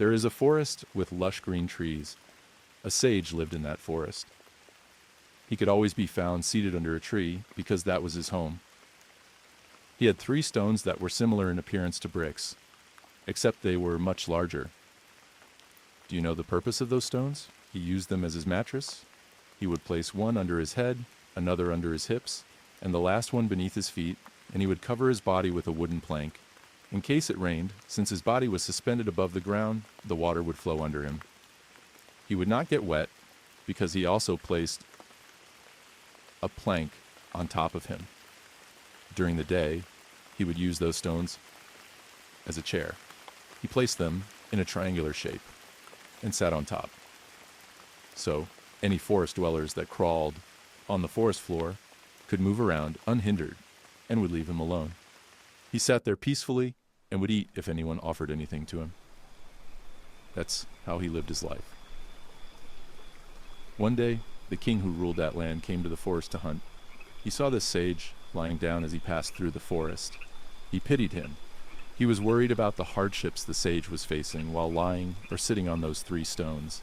There is a forest with lush green trees. A sage lived in that forest. He could always be found seated under a tree because that was his home. He had 3 stones that were similar in appearance to bricks, except they were much larger. Do you know the purpose of those stones? He used them as his mattress. He would place one under his head, another under his hips, and the last one beneath his feet, and he would cover his body with a wooden plank. In case it rained, since his body was suspended above the ground, the water would flow under him. He would not get wet because he also placed a plank on top of him. During the day, he would use those stones as a chair. He placed them in a triangular shape and sat on top. So, any forest dwellers that crawled on the forest floor could move around unhindered and would leave him alone. He sat there peacefully and would eat if anyone offered anything to him. That's how he lived his life. One day, the king who ruled that land came to the forest to hunt. He saw this sage lying down as he passed through the forest. He pitied him. He was worried about the hardships the sage was facing while lying or sitting on those 3 stones.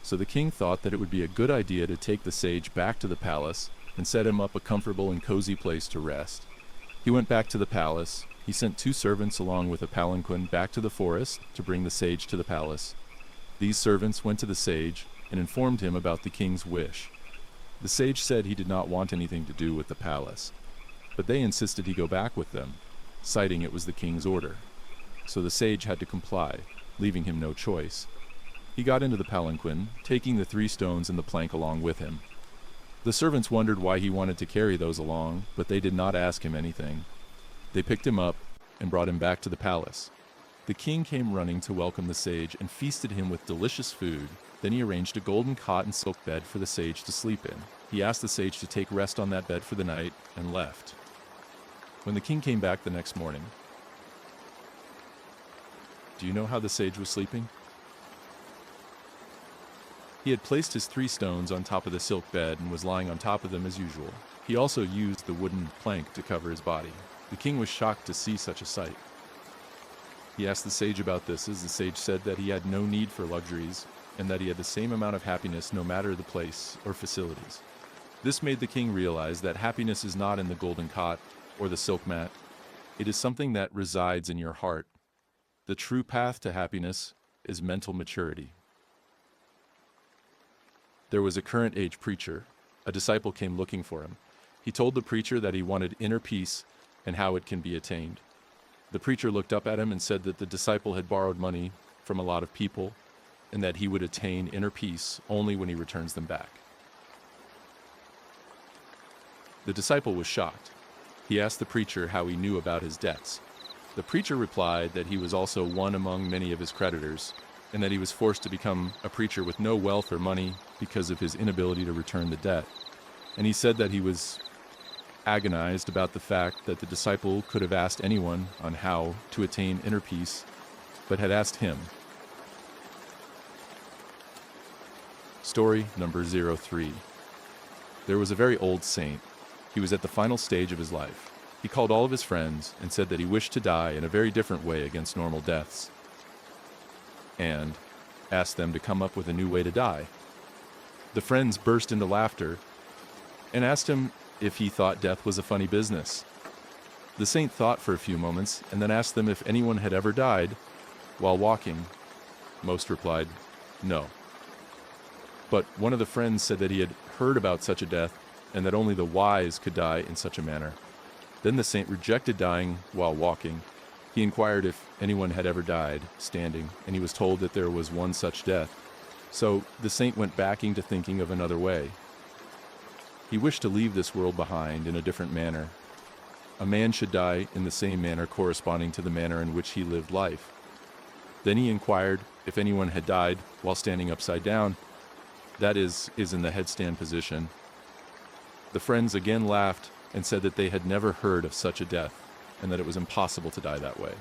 So the king thought that it would be a good idea to take the sage back to the palace and set him up a comfortable and cozy place to rest. He went back to the palace. He sent 2 servants along with a palanquin back to the forest to bring the sage to the palace. These servants went to the sage and informed him about the king's wish. The sage said he did not want anything to do with the palace, but they insisted he go back with them, citing it was the king's order. So the sage had to comply, leaving him no choice. He got into the palanquin, taking the 3 stones and the plank along with him. The servants wondered why he wanted to carry those along, but they did not ask him anything. They picked him up and brought him back to the palace. The king came running to welcome the sage and feasted him with delicious food. Then he arranged a golden cot and silk bed for the sage to sleep in. He asked the sage to take rest on that bed for the night and left. When the king came back the next morning, do you know how the sage was sleeping? He had placed his 3 stones on top of the silk bed and was lying on top of them as usual. He also used the wooden plank to cover his body. The king was shocked to see such a sight. He asked the sage about this, as the sage said that he had no need for luxuries and that he had the same amount of happiness no matter the place or facilities. This made the king realize that happiness is not in the golden cot or the silk mat. It is something that resides in your heart. The true path to happiness is mental maturity. There was a current age preacher. A disciple came looking for him. He told the preacher that he wanted inner peace and how it can be attained. The preacher looked up at him and said that the disciple had borrowed money from a lot of people and that he would attain inner peace only when he returns them back. The disciple was shocked. He asked the preacher how he knew about his debts. The preacher replied that he was also one among many of his creditors, and that he was forced to become a preacher with no wealth or money because of his inability to return the debt. And he said that he was agonized about the fact that the disciple could have asked anyone on how to attain inner peace, but had asked him. Story number 03. There was a very old saint. He was at the final stage of his life. He called all of his friends and said that he wished to die in a very different way against normal deaths, and asked them to come up with a new way to die. The friends burst into laughter and asked him if he thought death was a funny business. The saint thought for a few moments and then asked them if anyone had ever died while walking. Most replied, no. But one of the friends said that he had heard about such a death and that only the wise could die in such a manner. Then the saint rejected dying while walking. He inquired if anyone had ever died standing, and he was told that there was one such death. So the saint went backing to thinking of another way. He wished to leave this world behind in a different manner. A man should die in the same manner corresponding to the manner in which he lived life. Then he inquired if anyone had died while standing upside down, that is in the headstand position. The friends again laughed and said that they had never heard of such a death, and that it was impossible to die that way.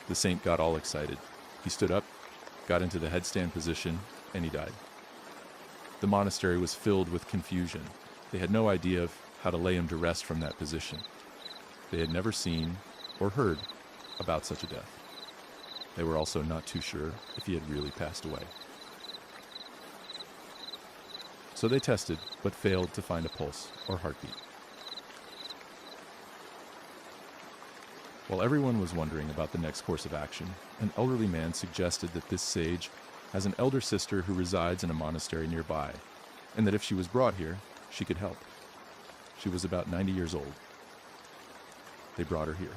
The saint got all excited. He stood up, got into the headstand position, and he died. The monastery was filled with confusion. They had no idea of how to lay him to rest from that position. They had never seen or heard about such a death. They were also not too sure if he had really passed away. So they tested, but failed to find a pulse or heartbeat. While everyone was wondering about the next course of action, an elderly man suggested that this sage has an elder sister who resides in a monastery nearby, and that if she was brought here, she could help. She was about 90 years old. They brought her here.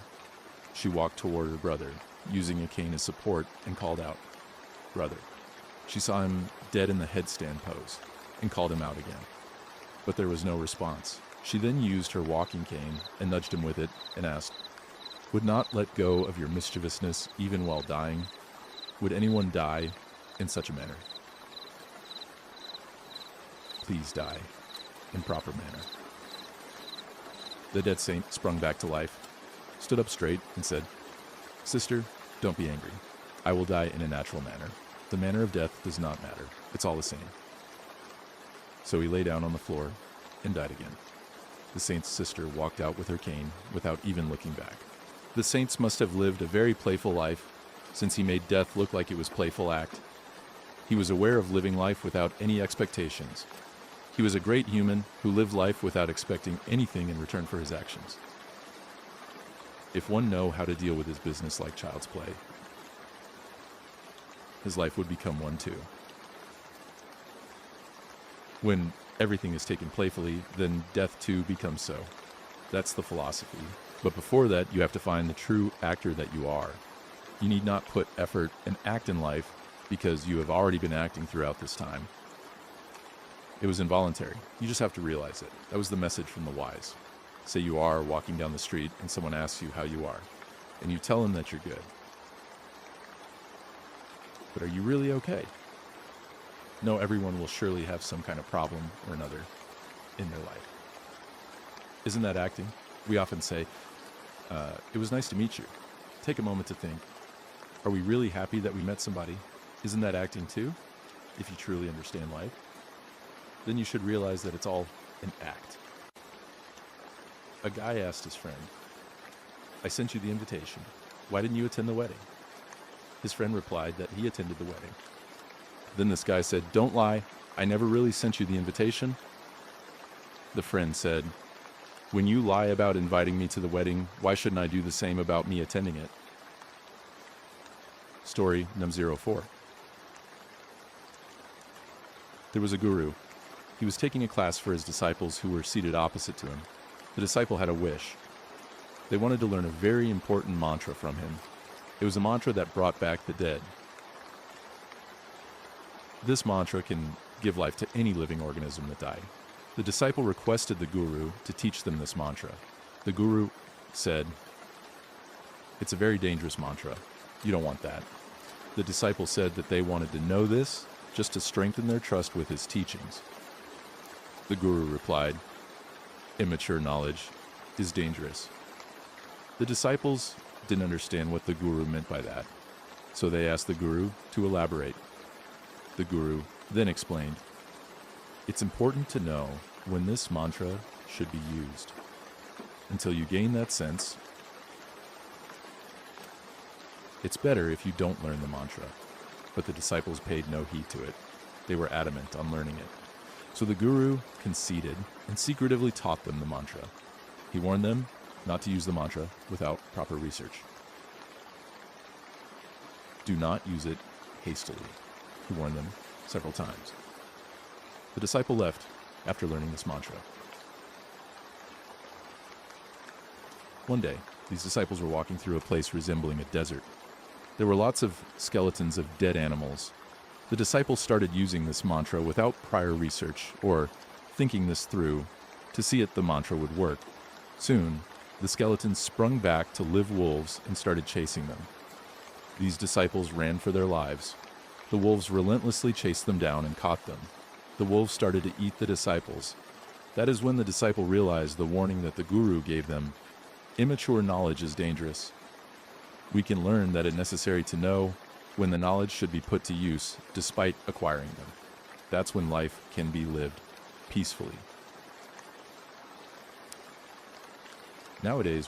She walked toward her brother, using a cane as support, and called out, "Brother." She saw him dead in the headstand pose, and called him out again. But there was no response. She then used her walking cane and nudged him with it and asked, "Would not let go of your mischievousness even while dying? Would anyone die in such a manner? Please die in proper manner." The dead saint sprung back to life, stood up straight, and said, "Sister, don't be angry. I will die in a natural manner. The manner of death does not matter. It's all the same." So he lay down on the floor and died again. The saint's sister walked out with her cane without even looking back. The saints must have lived a very playful life, since he made death look like it was a playful act. He was aware of living life without any expectations. He was a great human who lived life without expecting anything in return for his actions. If one knew how to deal with his business like child's play, his life would become one too. When everything is taken playfully, then death too becomes so. That's the philosophy. But before that, you have to find the true actor that you are. You need not put effort and act in life because you have already been acting throughout this time. It was involuntary. You just have to realize it. That was the message from the wise. Say you are walking down the street and someone asks you how you are, and you tell them that you're good. But are you really okay? No, everyone will surely have some kind of problem or another in their life. Isn't that acting? We often say, "It was nice to meet you." Take a moment to think, are we really happy that we met somebody? Isn't that acting too? If you truly understand life, then you should realize that it's all an act. A guy asked his friend, "I sent you the invitation. Why didn't you attend the wedding?" His friend replied that he attended the wedding. Then this guy said, "Don't lie. I never really sent you the invitation." The friend said, "When you lie about inviting me to the wedding, why shouldn't I do the same about me attending it?" Story number 04. There was a guru. He was taking a class for his disciples who were seated opposite to him. The disciple had a wish. They wanted to learn a very important mantra from him. It was a mantra that brought back the dead. This mantra can give life to any living organism that died. The disciple requested the guru to teach them this mantra. The guru said, "It's a very dangerous mantra. You don't want that." The disciple said that they wanted to know this just to strengthen their trust with his teachings. The guru replied, "Immature knowledge is dangerous." The disciples didn't understand what the guru meant by that, so they asked the guru to elaborate. The guru then explained, "It's important to know when this mantra should be used. Until you gain that sense, it's better if you don't learn the mantra." But the disciples paid no heed to it. They were adamant on learning it. So the guru conceded and secretively taught them the mantra. He warned them not to use the mantra without proper research. Do not use it hastily, he warned them several times. The disciple left after learning this mantra. One day, these disciples were walking through a place resembling a desert. There were lots of skeletons of dead animals. The disciples started using this mantra without prior research or thinking this through to see if the mantra would work. Soon, the skeletons sprung back to live wolves and started chasing them. These disciples ran for their lives. The wolves relentlessly chased them down and caught them. The wolves started to eat the disciples. That is when the disciple realized the warning that the guru gave them. Immature knowledge is dangerous. We can learn that it's necessary to know when the knowledge should be put to use despite acquiring them. That's when life can be lived peacefully. Nowadays,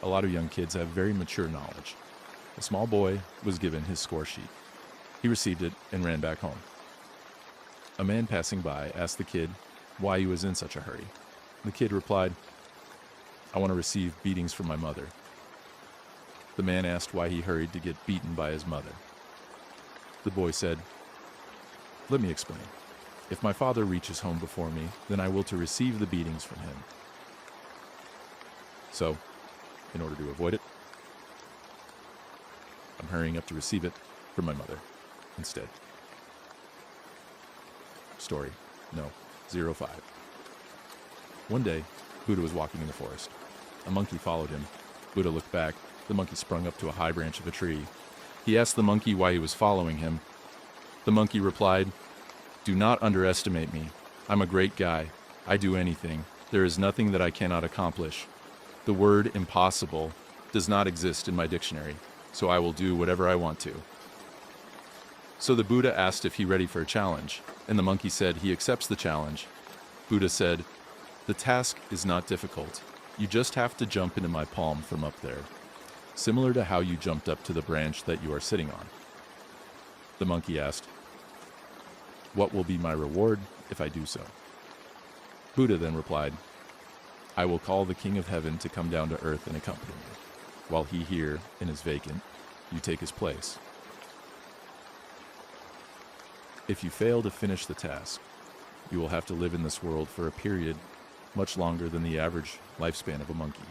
a lot of young kids have very mature knowledge. A small boy was given his score sheet. He received it and ran back home. A man passing by asked the kid why he was in such a hurry. The kid replied, "I want to receive beatings from my mother." The man asked why he hurried to get beaten by his mother. The boy said, "Let me explain. If my father reaches home before me, then I will to receive the beatings from him. So, in order to avoid it, I'm hurrying up to receive it from my mother instead." Story No. 05. One day, Buddha was walking in the forest. A monkey followed him. Buddha looked back. The monkey sprung up to a high branch of a tree. He asked the monkey why he was following him. The monkey replied, "Do not underestimate me. I'm a great guy. I do anything. There is nothing that I cannot accomplish. The word impossible does not exist in my dictionary, so I will do whatever I want to." So the Buddha asked if he ready for a challenge, and the monkey said he accepts the challenge. Buddha said, "The task is not difficult. You just have to jump into my palm from up there, similar to how you jumped up to the branch that you are sitting on." The monkey asked, "What will be my reward if I do so?" Buddha then replied, "I will call the King of Heaven to come down to earth and accompany me. While he here and is vacant, you take his place. If you fail to finish the task, you will have to live in this world for a period much longer than the average lifespan of a monkey,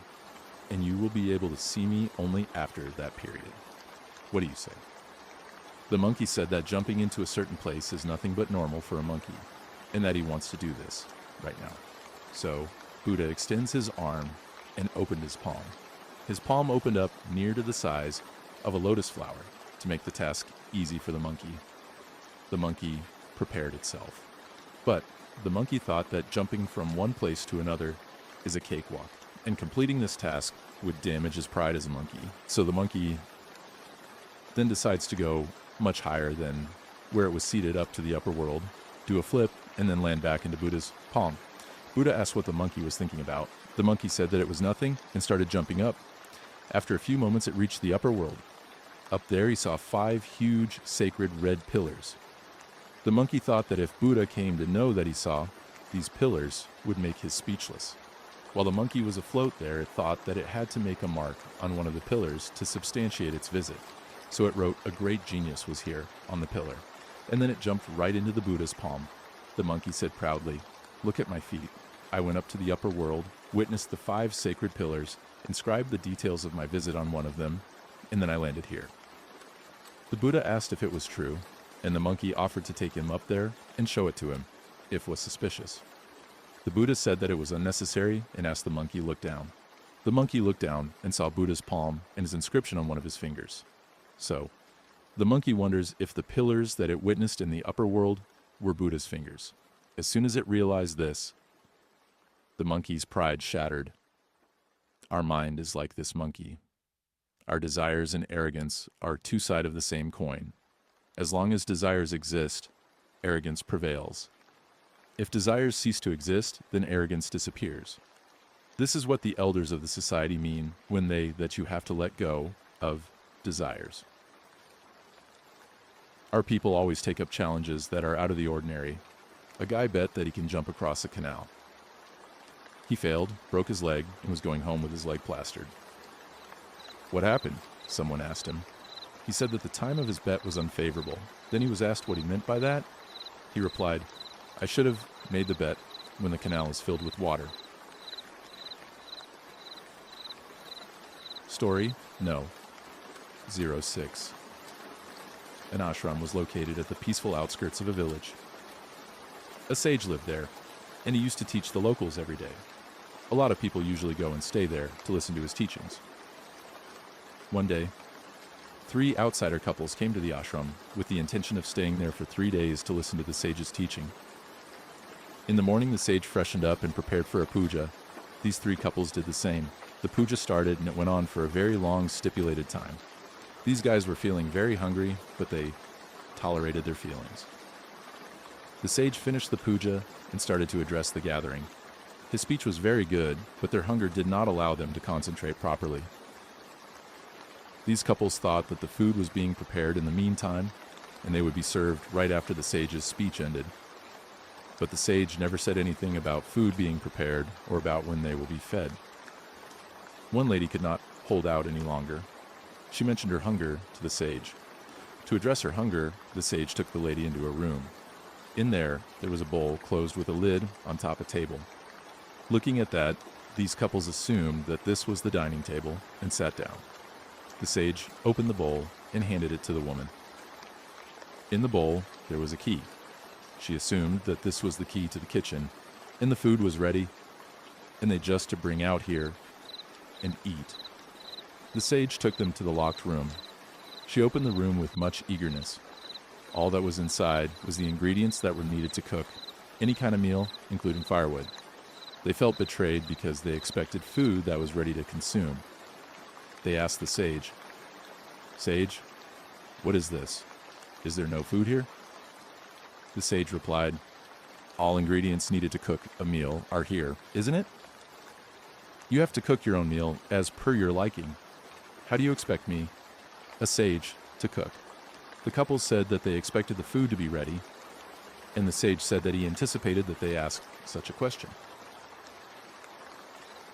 and you will be able to see me only after that period. What do you say?" The monkey said that jumping into a certain place is nothing but normal for a monkey, and that he wants to do this right now. So, Buddha extends his arm and opened his palm. His palm opened up near to the size of a lotus flower to make the task easy for the monkey. The monkey prepared itself. But the monkey thought that jumping from one place to another is a cakewalk, and completing this task would damage his pride as a monkey. So the monkey then decides to go much higher than where it was seated up to the upper world, do a flip, and then land back into Buddha's palm. Buddha asked what the monkey was thinking about. The monkey said that it was nothing and started jumping up. After a few moments, it reached the upper world. Up there, he saw 5 huge, sacred red pillars. The monkey thought that if Buddha came to know that he saw, these pillars would make his speechless. While the monkey was afloat there, it thought that it had to make a mark on one of the pillars to substantiate its visit. So it wrote, "A great genius was here," on the pillar. And then it jumped right into the Buddha's palm. The monkey said proudly, "Look at my feet. I went up to the upper world, witnessed the 5 sacred pillars, inscribed the details of my visit on one of them, and then I landed here." The Buddha asked if it was true, and the monkey offered to take him up there and show it to him, if was suspicious. The Buddha said that it was unnecessary and asked the monkey to look down. The monkey looked down and saw Buddha's palm and his inscription on one of his fingers. So, the monkey wonders if the pillars that it witnessed in the upper world were Buddha's fingers. As soon as it realized this, the monkey's pride shattered. Our mind is like this monkey. Our desires and arrogance are 2 sides of the same coin. As long as desires exist, arrogance prevails. If desires cease to exist, then arrogance disappears. This is what the elders of the society mean when that you have to let go of desires. Our people always take up challenges that are out of the ordinary. A guy bet that he can jump across a canal. He failed, broke his leg, and was going home with his leg plastered. "What happened?" someone asked him. He said that the time of his bet was unfavorable. Then he was asked what he meant by that. He replied, "I should have made the bet when the canal is filled with water." Story No. 06. An ashram was located at the peaceful outskirts of a village. A sage lived there, and he used to teach the locals every day. A lot of people usually go and stay there to listen to his teachings. One day, 3 outsider couples came to the ashram with the intention of staying there for 3 days to listen to the sage's teaching. In the morning, the sage freshened up and prepared for a puja. These 3 couples did the same. The puja started, and it went on for a very long, stipulated time. These guys were feeling very hungry, but they tolerated their feelings. The sage finished the puja and started to address the gathering. His speech was very good, but their hunger did not allow them to concentrate properly. These couples thought that the food was being prepared in the meantime, and they would be served right after the sage's speech ended. But the sage never said anything about food being prepared or about when they will be fed. One lady could not hold out any longer. She mentioned her hunger to the sage. To address her hunger, the sage took the lady into a room. In there was a bowl closed with a lid on top of a table. Looking at that, these couples assumed that this was the dining table and sat down. The sage opened the bowl and handed it to the woman. In the bowl, there was a key. She assumed that this was the key to the kitchen, and the food was ready, and they just to bring out here and eat. The sage took them to the locked room. She opened the room with much eagerness. All that was inside was the ingredients that were needed to cook any kind of meal, including firewood. They felt betrayed because they expected food that was ready to consume. They asked the sage, "Sage, what is this? Is there no food here?" The sage replied, "All ingredients needed to cook a meal are here, isn't it? You have to cook your own meal as per your liking. How do you expect me, a sage, to cook?" The couple said that they expected the food to be ready, and the sage said that he anticipated that they ask such a question.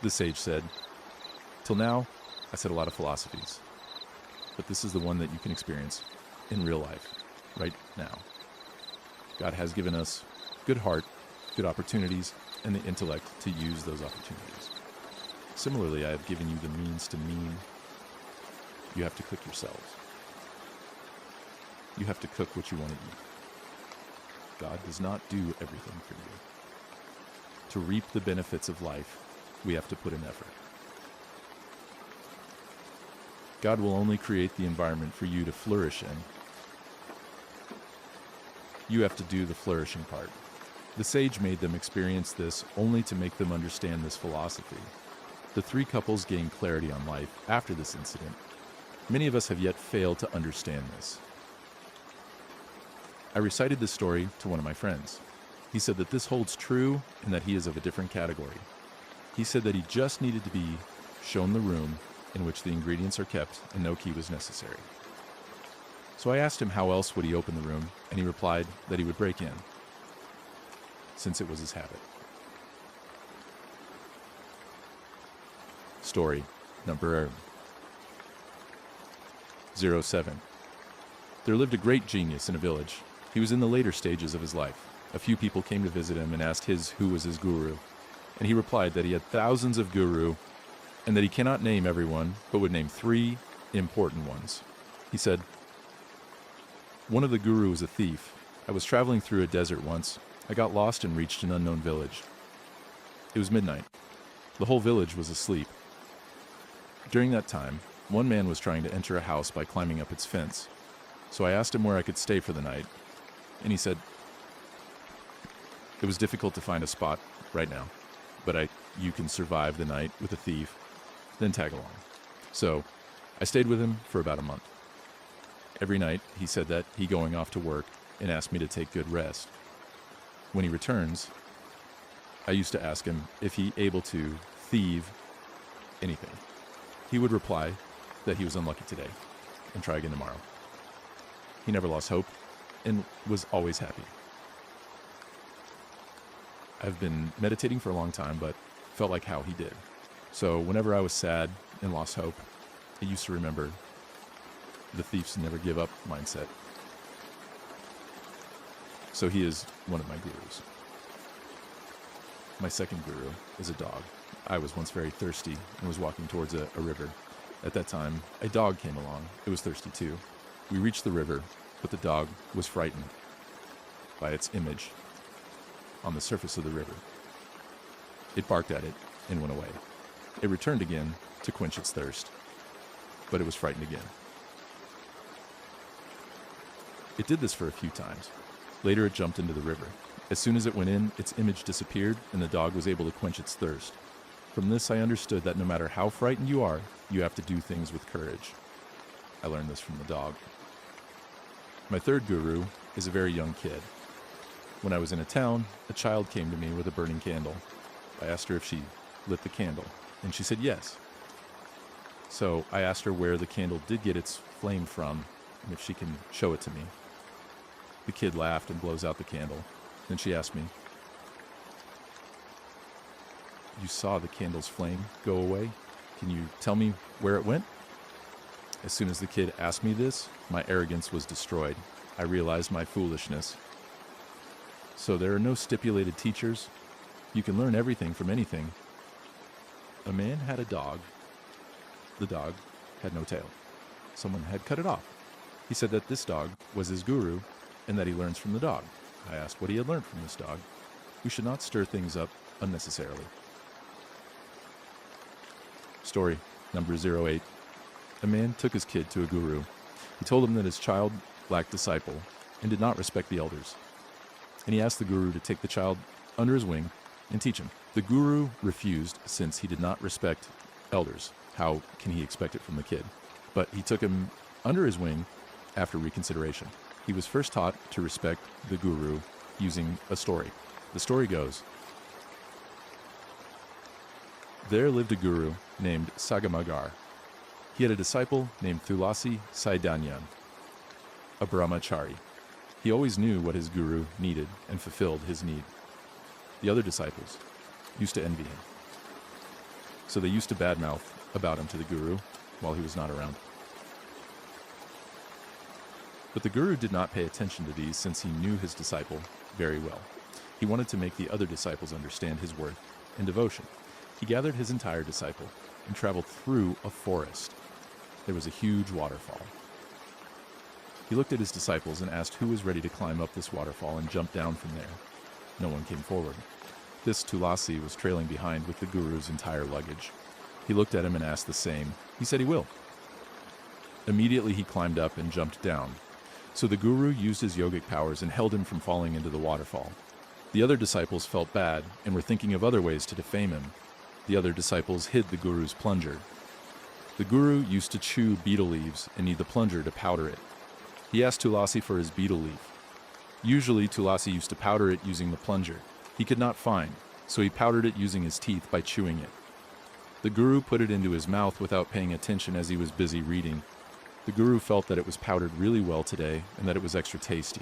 The sage said, "Till now, I said a lot of philosophies, but this is the one that you can experience in real life, right now. God has given us good heart, good opportunities, and the intellect to use those opportunities. Similarly, I have given you the means to mean. You have to cook yourselves. You have to cook what you want to eat. God does not do everything for you. To reap the benefits of life, we have to put in effort. God will only create the environment for you to flourish in. You have to do the flourishing part." The sage made them experience this only to make them understand this philosophy. The three couples gained clarity on life after this incident. Many of us have yet failed to understand this. I recited this story to one of my friends. He said that this holds true and that he is of a different category. He said that he just needed to be shown the room in which the ingredients are kept and no key was necessary. So I asked him how else would he open the room, and he replied that he would break in, since it was his habit. Story number 07. There lived a great genius in a village. He was in the later stages of his life. A few people came to visit him and asked who was his guru, and he replied that he had thousands of guru and that he cannot name everyone, but would name 3 important ones. He said, "One of the guru was a thief. I was traveling through a desert once. I got lost and reached an unknown village. It was midnight. The whole village was asleep. During that time, one man was trying to enter a house by climbing up its fence. So I asked him where I could stay for the night, and he said, it was difficult to find a spot right now, but you can survive the night with a thief, then tag along. So I stayed with him for about a month. Every night, he said that he going off to work and asked me to take good rest. When he returns, I used to ask him if he able to thieve anything. He would reply that he was unlucky today and try again tomorrow. He never lost hope and was always happy. I've been meditating for a long time, but felt like how he did. So whenever I was sad and lost hope, I used to remember the thief's never give up mindset. So he is one of my gurus. My second guru is a dog. I was once very thirsty and was walking towards a river. At that time, a dog came along. It was thirsty too. We reached the river, but the dog was frightened by its image on the surface of the river. It barked at it and went away. It returned again to quench its thirst, but it was frightened again. It did this for a few times. Later it jumped into the river. As soon as it went in, its image disappeared and the dog was able to quench its thirst. From this I understood that no matter how frightened you are, you have to do things with courage. I learned this from the dog. My third guru is a very young kid. When I was in a town, a child came to me with a burning candle. I asked her if she lit the candle, and she said yes. So I asked her where the candle did get its flame from and if she can show it to me. The kid laughed and blows out the candle. Then she asked me, "You saw the candle's flame go away? Can you tell me where it went?" As soon as the kid asked me this, my arrogance was destroyed. I realized my foolishness. So there are no stipulated teachers. You can learn everything from anything. A man had a dog. The dog had no tail. Someone had cut it off. He said that this dog was his guru and that he learns from the dog. I asked what he had learned from this dog. We should not stir things up unnecessarily. Story number 08. A man took his kid to a guru. He told him that his child lacked disciple and did not respect the elders. And he asked the guru to take the child under his wing and teach him. The guru refused since he did not respect elders. How can he expect it from the kid? But he took him under his wing after reconsideration. He was first taught to respect the guru using a story. The story goes, there lived a guru named Sagamagar. He had a disciple named Tulasi Saidanyan, a brahmachari. He always knew what his guru needed and fulfilled his need. The other disciples used to envy him. So they used to badmouth about him to the guru while he was not around. But the guru did not pay attention to these since he knew his disciple very well. He wanted to make the other disciples understand his worth and devotion. He gathered his entire disciple and traveled through a forest. There was a huge waterfall. He looked at his disciples and asked who was ready to climb up this waterfall and jump down from there. No one came forward. This Tulasi was trailing behind with the guru's entire luggage. He looked at him and asked the same. He said he will. Immediately he climbed up and jumped down. So the guru used his yogic powers and held him from falling into the waterfall. The other disciples felt bad and were thinking of other ways to defame him. The other disciples hid the guru's plunger. The guru used to chew betel leaves and need the plunger to powder it. He asked Tulasi for his betel leaf. Usually Tulasi used to powder it using the plunger. He could not find, so he powdered it using his teeth by chewing it. The guru put it into his mouth without paying attention as he was busy reading. The guru felt that it was powdered really well today and that it was extra tasty.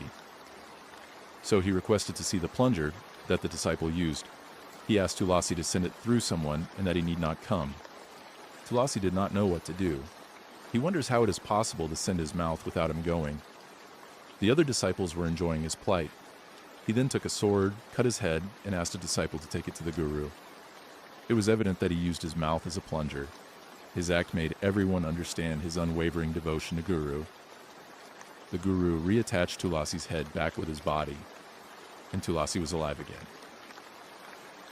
So he requested to see the plunger that the disciple used. He asked Tulasi to send it through someone and that he need not come. Tulasi did not know what to do. He wonders how it is possible to send his mouth without him going. The other disciples were enjoying his plight. He then took a sword, cut his head, and asked a disciple to take it to the guru. It was evident that he used his mouth as a plunger. His act made everyone understand his unwavering devotion to Guru. The Guru reattached Tulasi's head back with his body, and Tulasi was alive again.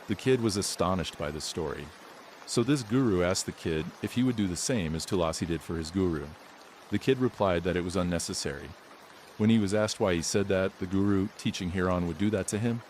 The kid was astonished by this story. So this Guru asked the kid if he would do the same as Tulasi did for his Guru. The kid replied that it was unnecessary. When he was asked why he said that the Guru teaching Huron would do that to him,